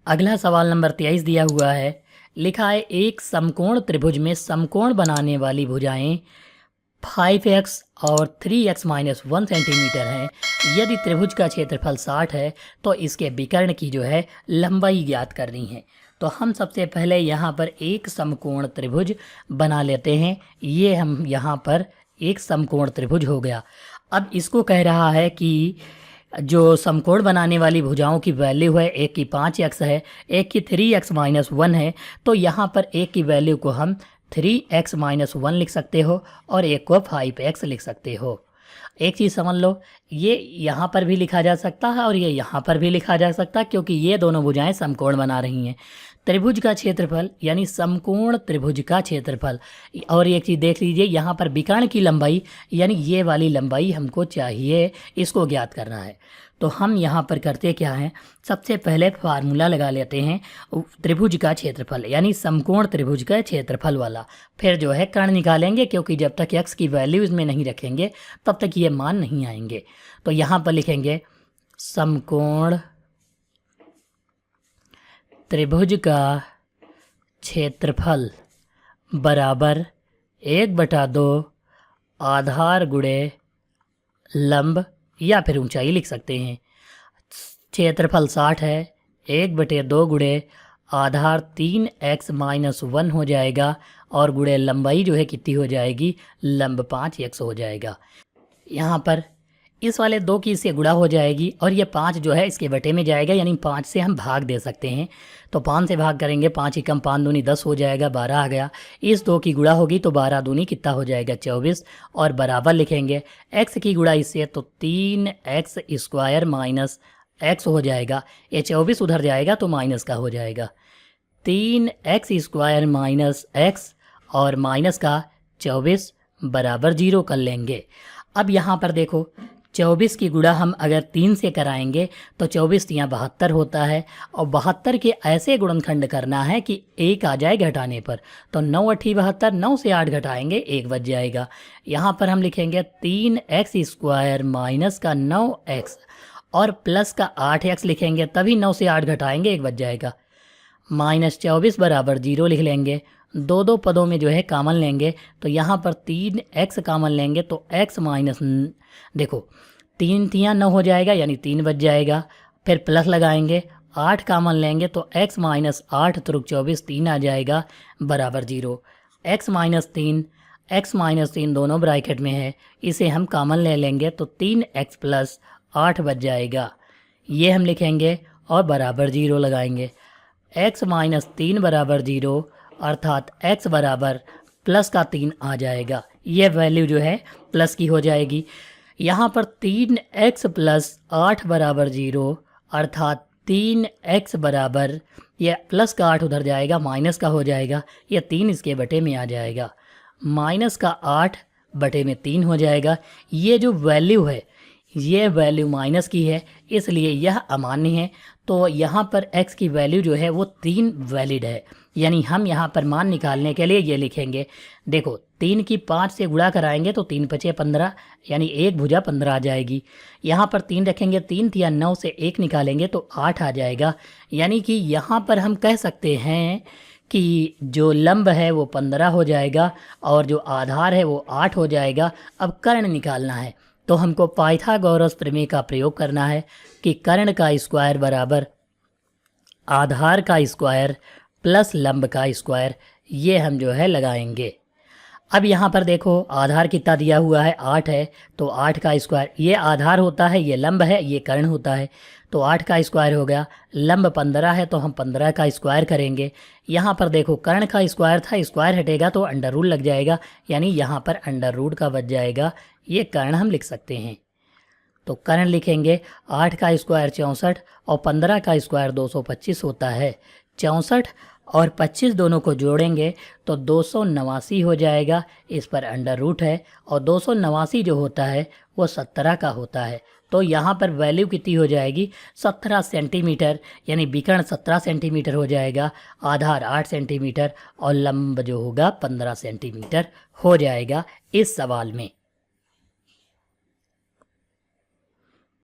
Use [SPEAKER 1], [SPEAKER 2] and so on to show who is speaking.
[SPEAKER 1] अगला सवाल नंबर 23 दिया हुआ है। लिखा है एक समकोण त्रिभुज में समकोण बनाने वाली भुजाएं 5x और 3x माइनस 1 सेंटीमीटर हैं। यदि त्रिभुज का क्षेत्रफल 60 है तो इसके विकर्ण की जो है लंबाई ज्ञात करनी है। तो हम सबसे पहले यहाँ पर एक समकोण त्रिभुज बना लेते हैं। ये हम यहाँ पर एक समकोण त्रिभुज हो गया। अब इसको कह रहा है कि जो समकोण बनाने वाली भुजाओं की वैल्यू है, एक की 5x है, एक की 3x माइनस 1 है। तो यहाँ पर एक की वैल्यू को हम 3x माइनस 1 लिख सकते हो और एक को 5x लिख सकते हो। एक चीज़ समझ लो, ये यहाँ पर भी लिखा जा सकता है और ये यहाँ पर भी लिखा जा सकता है, क्योंकि ये दोनों भुजाएं समकोण बना रही हैं। त्रिभुज का क्षेत्रफल यानी समकोण त्रिभुज का क्षेत्रफल। और एक चीज़ देख लीजिए, यहाँ पर विकर्ण की लंबाई यानी ये वाली लंबाई हमको चाहिए, इसको ज्ञात करना है। तो हम यहाँ पर करते क्या हैं, सबसे पहले फार्मूला लगा लेते हैं त्रिभुज का क्षेत्रफल यानी समकोण त्रिभुज का क्षेत्रफल वाला। फिर जो है कर्ण निकालेंगे, क्योंकि जब तक x की वैल्यू इसमें नहीं रखेंगे तब तक ये मान नहीं आएंगे। तो यहाँ पर लिखेंगे समकोण त्रिभुज का क्षेत्रफल बराबर 1/2 आधार गुणे लंब या फिर ऊंचाई लिख सकते हैं। क्षेत्रफल 60 है, 1/2 गुणे आधार 3x माइनस 1 हो जाएगा और गुणे लंबाई जो है कितनी हो जाएगी, लंब 5x हो जाएगा। यहाँ पर इस वाले 2 की इससे गुणा हो जाएगी और ये 5 जो है इसके बटे में जाएगा, यानी 5 से हम भाग दे सकते हैं। तो 5 से भाग करेंगे, 5 एकम 5 दूनी 10 हो जाएगा, 12 आ गया। इस 2 की गुणा होगी तो 12 दूनी कितना हो जाएगा, 24। और बराबर लिखेंगे x की गुणा इससे तो 3x स्क्वायर माइनस x हो जाएगा। ये 24 उधर जाएगा तो माइनस का हो जाएगा, 3x स्क्वायर माइनस x और माइनस का 24 बराबर 0 कर लेंगे। अब यहाँ पर देखो, 24 की गुणा हम अगर 3 से कराएंगे तो 24 यहाँ 72 होता है और 72 के ऐसे गुणनखंड करना है कि 1 आ जाए घटाने पर। तो 9 8 72, 9 से 8 घटाएंगे 1 बच जाएगा। यहाँ पर हम लिखेंगे 3x स्क्वायर माइनस का 9x और प्लस का 8x लिखेंगे, तभी 9 से 8 घटाएंगे 1 बच जाएगा। माइनस 24 बराबर 0 लिख लेंगे। 2 पदों में जो है कामन लेंगे, तो यहाँ पर 3x कामन लेंगे तो x माइनस, देखो 3 3 9 हो जाएगा यानी 3 बच जाएगा। फिर प्लस लगाएंगे, 8 कामन लेंगे तो x माइनस 8 त्रुक 24 3 आ जाएगा बराबर 0। x माइनस 3 दोनों ब्रैकेट में है, इसे हम कामन ले लेंगे तो 3x प्लस 8 बच जाएगा। ये हम लिखेंगे और बराबर 0 लगाएंगे। x माइनस 3 बराबर 0 अर्थात x बराबर प्लस का 3 आ जाएगा। ये वैल्यू जो है प्लस की हो जाएगी। यहाँ पर 3x प्लस 8 बराबर 0 अर्थात 3x बराबर, यह प्लस का 8 उधर जाएगा माइनस का हो जाएगा, यह 3 इसके बटे में आ जाएगा, माइनस का 8 बटे में 3 हो जाएगा। ये जो वैल्यू है ये वैल्यू माइनस की है, इसलिए यह अमान्य है। तो यहाँ पर x की वैल्यू जो है वो 3 वैलिड है, यानी हम यहाँ पर मान निकालने के लिए ये लिखेंगे। देखो 3 की 5 से गुणा कराएंगे तो 3 5 15 यानी एक भुजा 15 आ जाएगी। यहाँ पर 3 रखेंगे, 3 या 9 से 1 निकालेंगे तो 8 आ जाएगा। यानी कि यहाँ पर हम कह सकते हैं कि जो लंब है वो 15 हो जाएगा और जो आधार है वो 8 हो जाएगा। अब कर्ण निकालना है तो हमको पाइथागोरस प्रमेय का प्रयोग करना है कि कर्ण का स्क्वायर बराबर आधार का स्क्वायर प्लस लंब का स्क्वायर, ये हम जो है लगाएंगे। अब यहाँ पर देखो आधार कितना दिया हुआ है, 8 है, तो 8 का स्क्वायर, ये आधार होता है, ये लंब है, ये कर्ण होता है, तो 8 का स्क्वायर हो गया। लंब 15 है तो हम 15 का स्क्वायर करेंगे। यहाँ पर देखो कर्ण का स्क्वायर था, स्क्वायर हटेगा तो अंडर रूट लग जाएगा, यानी यहाँ पर अंडर रूट का बच जाएगा। ये कर्ण हम लिख सकते हैं। तो कर्ण लिखेंगे, 8 का स्क्वायर 64 और 15 का स्क्वायर 225 होता है। 64 और 25 दोनों को जोड़ेंगे तो 289 हो जाएगा, इस पर अंडर रूट है और 289 जो होता है वो 17 का होता है। तो यहाँ पर वैल्यू कितनी हो जाएगी, 17 सेंटीमीटर, यानी विकर्ण 17 सेंटीमीटर हो जाएगा, आधार 8 सेंटीमीटर और लंब जो होगा 15 सेंटीमीटर हो जाएगा इस सवाल में।